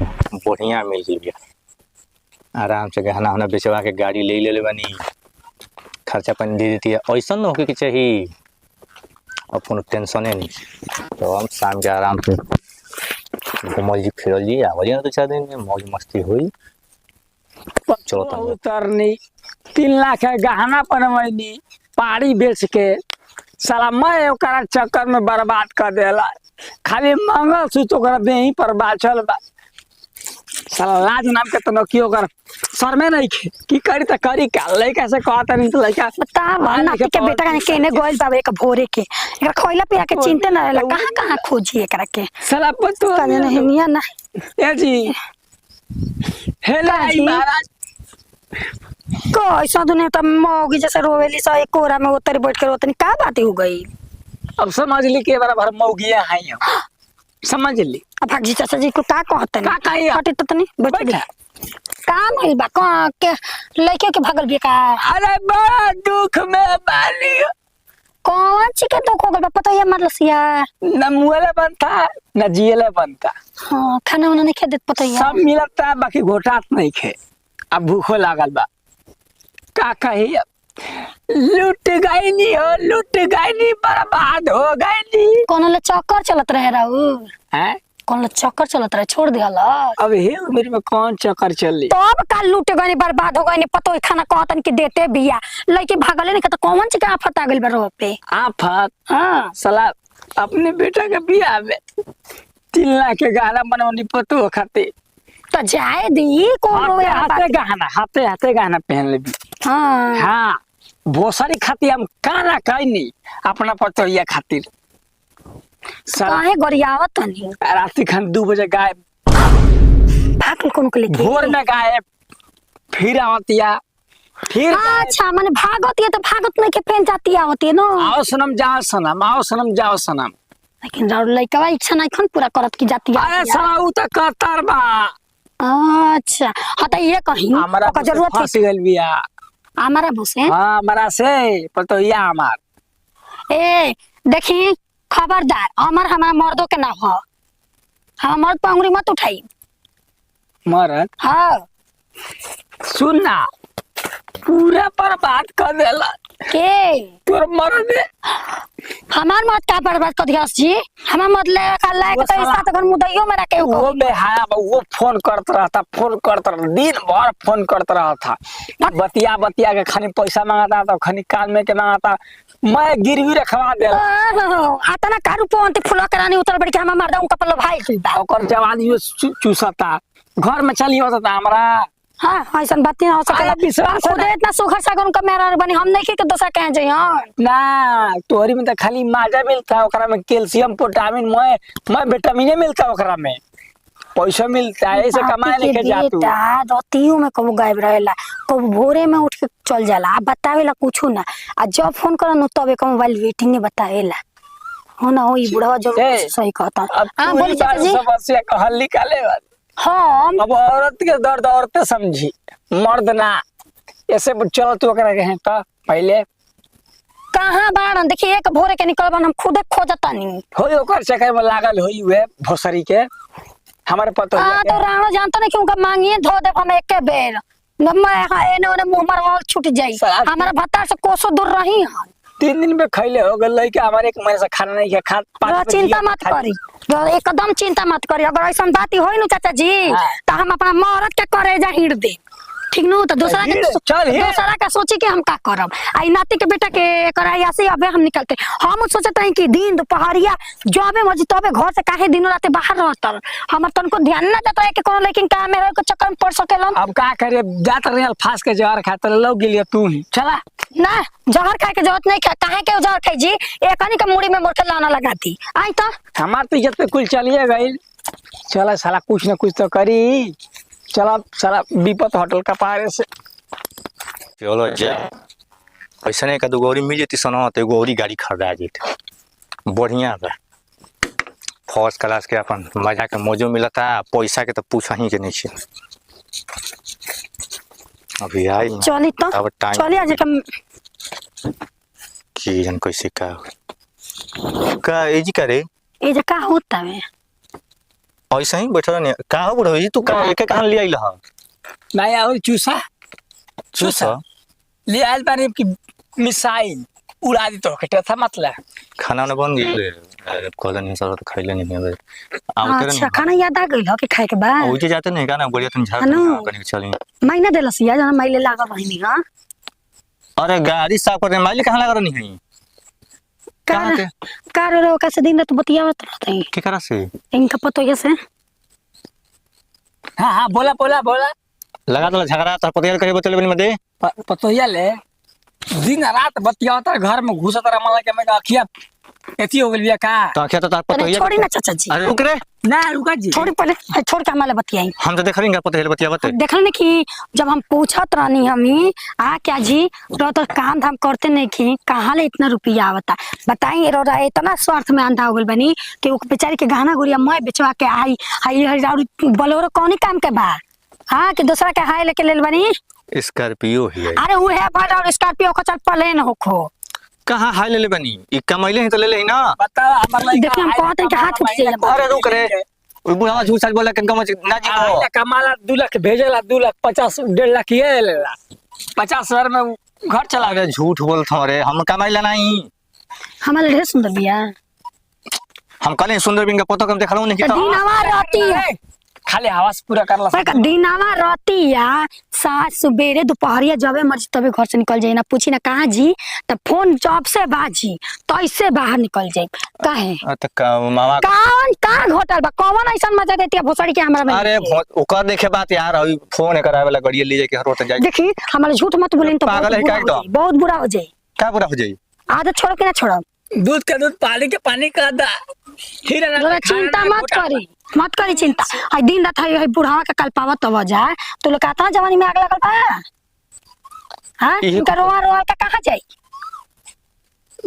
बढ़िया मिल गई। आराम से गहना वहना बेचवा के गाड़ी ले ले बनी, खर्चा पानी दे देती है। ऐसा न होके कि चाहिए अब कोनो टेंशन नहीं। तो हम शाम के आराम से घूमल जी फिरल जी आवल जी ना 2-4 दिन में मौज मस्ती हुई। चलो उतरनी 3 लाख है गहना बनवैनी, पाड़ी बेच के साला मैं ओकरा चक्कर में बर्बाद कर देला। खाली मंगलसूत्र ओकरा देही पर बाचल बा। साला लाज नाम के तो नकियो कर सर में नहीं खे की करी त करी का लइका से कहत नहीं तो लइका बता नाती के बेटा का केने गोइल बाबे एक भोरे के एकरा खोइला पिया के चिंता न रहला। कहां कहां खोजी एकरा के साला पतो कने नहीं निया ना ए जी हेला महाराज को ऐसा दुने त मौगी जैसे रोवेली सा एक कोरा में उतर बैठ के रोतनी का बात हो गई। अब समझ ली के बराबर मौगिया हैं समझ ली। अब भाजी चाचा जी को का कहतन का कही हटे त तनी बैठ काम होई बा का के लइके के भागल बिया का। अरे बड़ा दुख में बाली कौन ची के दुख हो गल बा पता है मरलसिया न मुएले बनता न जिएले बनता। हां खाना वाना नहीं खे देत पता है सब मिलता बाकी घोटात नहीं खे। अब भूखो लागल बा का कही लूट गई नी हो लूट गई नी बर्बाद हो गई नी। कोनो ले चक्कर चलत रहे रहू हैं कौन चक्कर चलत रहे छोड़ दिया। अब हे उम्र में कौन चक्कर चली तो अब काल लूटे गए बर्बाद हो गए पतो खाना कहतन के देते बिया लइके भागले नहीं तो कौन ची के आफत आ गइल बा रोड पे आफत। हां साला अपने बेटा के बियाह में 3 लाख के गहना बनवनी पतो खाते तो जाए दी को हाथे गहना पहन लेबी। हां हां भोसरी खाती हम काना कहनी अपना पतोहिया खातिर काहे गरियावत नहीं रात्रि खान 2 बजे गायब भागल कोन के लेके भोर में गायब फिर आवतिया फिर अच्छा माने भागत है तो भागत नहीं के पहन जाती आवत है नो। आओ सनम जाओ सनम आओ सनम जाओ सनम लेकिन राउर लइका इच्छा नहीं खन पूरा करत की जाती है। अरे साला उ त कतर बा। अच्छा हां त ये कहीं हमरा का जरूरत फंस गेल बिया हमारा भूसे। हां हमरा से पतोहिया हमार ए देखी खबरदार हमारा मर्दों के ना हो हम मर्द पर उंगली मत उठाई। मरद हाँ सुन ना पूरा बर्बाद कर देला के तोर मरद हमार मर्द का बर्बाद कर दिया जी हमार मर्द ले का लायक तो इस साथ घर मुदैयो में रखे वो बेहाया वो फोन करता रहता दिन भर फोन करता रहा था बतिया बतिया के खाली पैसा मांगता था खाली कान में के मांगता मैं गिरवी रखवा दे आता ना कारू पोंती फुला करानी उतर बढ़ के हम मार दूं कपल भाई की बा ओकर जवानी चूसता घर में चली होता हमरा। हां ऐसा बात नहीं हो सकेला विश्वास खुद इतना सुखर सागर का मेरा बनी हम नहीं के दोसा कह जाई। हां ना तोरी में तो खाली माजा मिलता ओकरा में कैल्शियम विटामिन मैं विटामिन मिलता ओकरा में पैसा मिलता है ऐसे कमाए लेके जा तू रातियों में कबो गायब रहेला कबो भोरे में उठ के चल जाला अब बतावेला कुछ ना आ जब फोन करन तबे का मोबाइल वेटिंग में बतावेला हो ना हो ई बुढ़वा जो सही कहता। हां बोली चाचा जी समस्या का हल निकाले वाली हम अब औरत के दर्द औरतें समझी मर्द ना ऐसे चलो तू ओकरा के हैं तो पहले कहां बाड़न देखिए एक भोरे के निकलबन हम खुदे खोजता नहीं होई ओकर चक्कर में लागल होई हुए भोसरी के हमारे पता हां तो राणो जानता नहीं क्यों का मांगिए धो दे हम एक बेर नम्मा एने ओने मुंह मार छूट जाई हमारा भत्ता से कोसो दूर रही हन 3 दिन में खैले हो गल लइका हमारे एक महीने से खाना नहीं खा चिंता मत करी एकदम चिंता मत करी अगर ऐसा बात होई न चाचा जी तो हम अपना मरद के करे जा हिड़ दे ठीक न तो दूसरा का सोची के हम का करब आई नाती के बेटा के कराई ऐसे अबे हम निकलते हम सोचते हैं कि दिन दोपहरिया जबे मर्जी तबे घर से काहे दिन रात बाहर रहत हमर तनको ध्यान ना देता है कि कोनो लेकिन काम में को चक्कर में पड़ सकेलन। अब का करे जात रेल फास के जहर खाते लो गेलिए तू ही चला ना जहर खाए के जरूरत नहीं काहे के जहर खाई जी एकनी के मुड़ी में मोर के लाना लगाती आई तो हमार तो इज्जत पे कुल चलिए गई चला साला कुछ ना कुछ तो करी चला साला विपत होटल का पारे से चलो जा ऐसा नहीं का दो गौरी मिल जाती सना तो गौरी गाड़ी खरीदा जेत बढ़िया बा फर्स्ट क्लास के अपन मजा के मौजो मिलता पैसा के तो पूछा ही के नहीं छे अभी आई चली तो अब टाइम चली आज कम की जन कैसे का एजी करे ए जका होता है ऐसे ही बैठल नहीं का हो बुढ़ो जी तू का एक कहां ले आइल ह नहीं और चूसा चूसा ले आयल बानी की मिसाइल उड़ा दी तो कटे था मतलब खाना न बन गेल कहले नहीं सर तो खइले नहीं है आओ तेरे अच्छा खाना याद आ गइल हो कि खाए के बाद ओजे जाते नहीं का ना बढ़िया तुम झाड़ हेलो। कनी चली महीना देलस या जना माइले लागल रहनी हां अरे गाड़ी साफ करने माइल कहां लगा रही है कहां के कार रो कैसे दिन रात बतियावत रहते हैं के करा से इनका पतो ये से हाँ हाँ बोला बोला बोला लगा तो झगड़ा तर पतियल करे बतले बनी मदे पतो ये ले दिन रात बतियावत घर में घुसत रहा मला के मैं अखिया एती हो गेल का तो आखिया तो तार अरे पतियल छोड़ी ना चाचा जी अरे रुक रे ना रुका जी छोड़ी पहले छोड़ के हमारे बतियाई हम तो देख रही पतियल बतियावत देखल ने कि जब हम पूछत रहनी हमी क्या जी रो तो काम धाम करते नहीं कि कहाँ ले इतना रुपया आवता बताई रो इतना स्वार्थ में अंधा हो गल बनी कि वो बेचारी के गहना गुड़िया मैं बेचवा के आई बोलोरो कौन काम के बा हाँ कि दूसरा के हाय लेके लेल बनी स्कॉर्पियो ही है अरे वो है भाई और स्कॉर्पियो को चल प्लेन होखो कहां हाय ले बनी ई कमाइले ही तो ले ले ही ना बता हमर लइका देखिए हम कहते हैं कि हाथ उठ जाइए अरे रुक रे ओइ बुढ़ा झूठ सच बोला कनका मच ना जी आइला कमाला 2 लाख भेजेला 2 लाख 50 1.5 लाख ये लेला 50,000 में घर चला अरे झूठ बोलत हो रे हम कमाइला नहीं हमारे ढेर सुंदर बिया हम कल सुंदर बिन का फोटो कम देखलौ नहीं तो तो दीनावा रहती है खाली हवास पूरा करला पर दीनावा रहती या सात सुबेरे दोपहरिया जबे मर्जी तबे घर से निकल जाए ना पूछी ना कहाँ जी तो फोन जॉब से बाजी तो इससे बाहर निकल जाए काहे तो मामा कौन का घोटल बा कौन ऐसा मजा देती है भोसड़ी के हमरा में अरे ओकर देखे बात यार अभी फोन करावे वाला गाड़ी ले जाके हर रोज जाए देखी हमारे झूठ मत बोले तो पागल है क्या एकदम? बहुत बुरा हो जाए का बुरा हो जाई आदत छोड़ो कि ना छोड़ो दूध का दूध पानी के पानी का दा फिर जरा चिंता मत करी चिंता आई दिन रात है बुढ़ावा का कल पावत तो जाए तो लोग कहता जवानी में आग लगल बा हाँ इनका रोआ रोआ का कहाँ जाई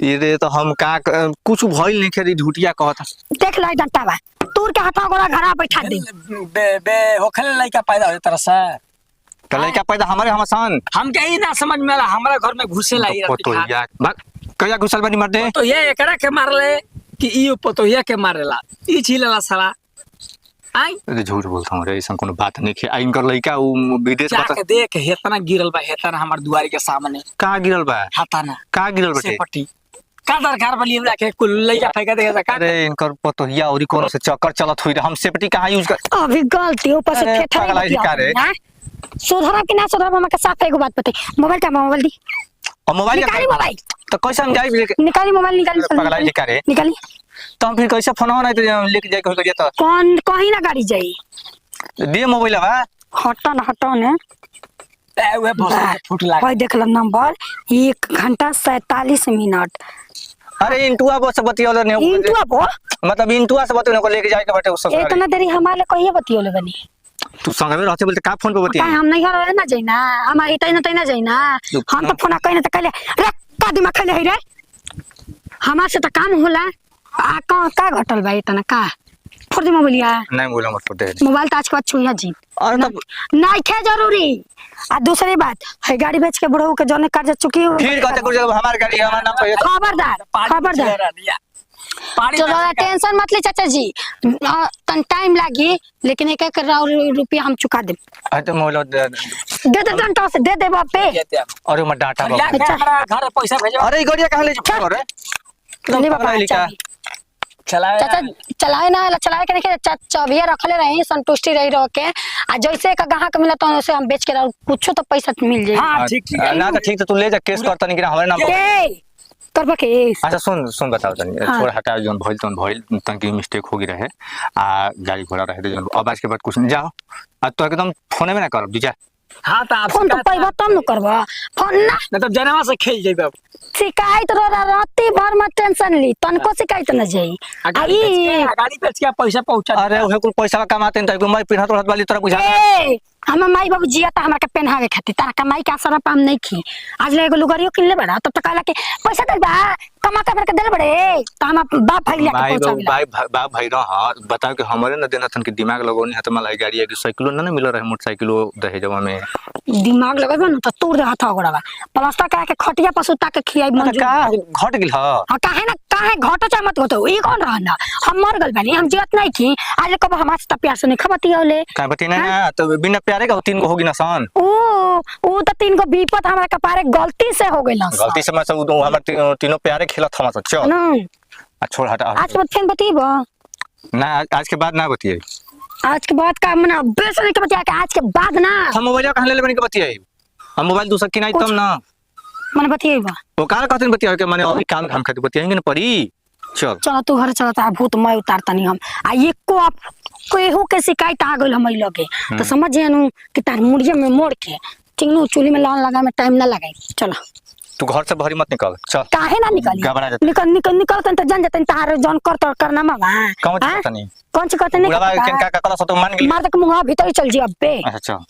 ये तो हम का कुछ भइल नहीं खेरी झूठिया कहता देख लाई डंटा बा तूर के हाथा गोड़ा घरा बैठा दे बे बे होखले लइका पैदा हो तरह से तो लड़का पैदा हमारे हमसान हम के ही ना समझ में आला हमरा घर में घुसे लाई तो या कया घुसल बनी मर दे तो ये एकरा के मारले कि ई पतोहिया के मारेला ई छिलेला साला आई अरे झूठ बोलता हूँ रे ऐसा कोनो बात नहीं है आई इनकर लड़का वो विदेश जाके देख हेतना गिरल बा हेतना हमर दुआरी के सामने कहाँ गिरल बा हाताना कहाँ गिरल बटे सेपट्टी का दरकार बली हमरा के कुल लइका फेंका देगा का अरे इनकर पतोहिया और कोनो से चक्कर चलत हुई हम सेफ्टी कहाँ यूज कर अभी गलती ऊपर से अरे ठेठा पगला ही का रे? सुधरा कि ना सुधरा मम्मा के साथ एगो बात बताई मोबाइल दी और मोबाइल निकाली मोबाइल तो कैसे हम जाए निकाली मोबाइल निकाली पगला ही का रे निकाली तो हम फिर कैसे फोन होना तो लेके जाए कहीं करिए तो कौन कहीं ना गाड़ी जाई दे मोबाइल बा हटन ने ए वे बस फुट लाग भाई देख लो नंबर 1 घंटा 47 मिनट अरे इंटुआ बस बतियोले ने इंटुआ बो मतलब इंटुआ से बतियोले को लेके जाए के बटे उस सब इतना देरी हमारे कहिए बतियोले बनी तू संग में रहते बोलते का फोन पे बतिया काहे हम नहीं घर ना जाई ना हम इतना तैना जाई ना हम तो फोन कहीं ना तो कहले रे का दिमाग खले है रे हमार से तो काम होला आ का घटल बा इतना का फोड़ दे मोबाइलिया नहीं बोला मत फोटे मोबाइल तो आज के बाद छुइया जी और तब नहीं खे जरूरी आ दूसरी बात है गाड़ी बेच के बुढ़ऊ के जोने कर्ज चुकी हो फिर कहते कुछ हमार गाड़ी हमार नाम पे खबरदार पानी चलो टेंशन मत ले चाचा जी तन टाइम लागी लेकिन 1 रुपया हम चुका दे तो मोबाइल दे डंटा से दे बाप पे और मैं डाटा या हमरा घर पैसा भेजो अरे गड़िया कहां ले जा रे नहीं बाबा चलाए चाचा चलाए ना चलाए के नहीं चाबिया रखले रही संतुष्टि रही रह के आ जैसे का ग्राहक मिला तो उसे हम बेच के कुछ तो पैसा मिल जाए हां ठीक ना तो ठीक तो तू ले जा केस करता नहीं कि हमारे नाम करबा केस अच्छा सुन बताओ तनी थोड़ा हटा जोन भइल तनकी मिस्टेक हो गई रहे आ गाड़ी घोड़ा रहे जोन अब आज के बाद कुछ नहीं जाओ आ तो एकदम फोन में ना कर दूजा हां तो आप फोन तो पैबा तब न करबा फोन ना मतलब जनवा से खेल जाइबे शिकायत रो राती भर मत टेंशन ली तनको शिकायत न जाई गाड़ी बेच के पैसा पहुंचा अरे ओहे कुल पैसा कमाते हैं तो मैं पिन्हत रहत वाली तरह बुझा हम माई बाबू जिया त हमरा के पहनावे खातिर तारा कमाई के असर पाम नहीं खी आज ले एगो लुगरियो किनले बड़ा तब तक कहला के पैसा दे बा कमा के के देल बड़े त हम बाप भाई लेके भाई पहुंचावेला बाप भाई रह बताओ कि हमरे न देना थन के दिमाग लगौनी है त मलाई गाड़ी है कि साइकिलो न मिल रहे मोटरसाइकिलो दहेजवा में दिमाग लगेबे न त तोड़ दे हाथ ओगड़वा प्लास्टर करा के खटिया पर सुता के खियाई मंजूर का घट गेल ह हां काहे ना काहे घटो चाहे मत होतो ई कौन रहना हम मर गल बानी हम जियत नहीं थी आज कब हम आज त प्यार से नहीं खबती होले का बती ना तो बिना प्यारे का 3 गो होगी ना सन ओ त 3 गो विपत हमरा कपारे गलती से हो गइल गलती से मैं सब हमर तीनों प्यारे खेलत हम सब चल ना छोड़ हटा आज मत फेन बतीबो ना आज के बाद ना बतिए आज के बाद का मना बेस नहीं के बतिया के आज के बाद ना हम मोबाइल कहां ले लेबनी के बतिए हम मोबाइल दूसरा किनाई तब ना मन बतिएबा वो कार कहते बतिया के माने अभी काम हम खातिर बतिएंगे ना पड़ी चल चल तू घर चल ता भूत मैं उतारतनी हम आ एको आप केहू के शिकायत आ गइल हम लगे तो समझ जानू कि तार मुड़िया में मोड़ के ठीक नु चूल्ही में लान लगा में टाइम ना लगाई चलो तू घर से भरी मत निकल चल काहे ना निकली घबरा जाते निकल त जान जाते तार जन करना मा कौन करता नहीं कौन सी करते नहीं बुढ़वा के का कला सो तो मान गेली मार तक मुंह भीतर ही चल जी अबे अच्छा चल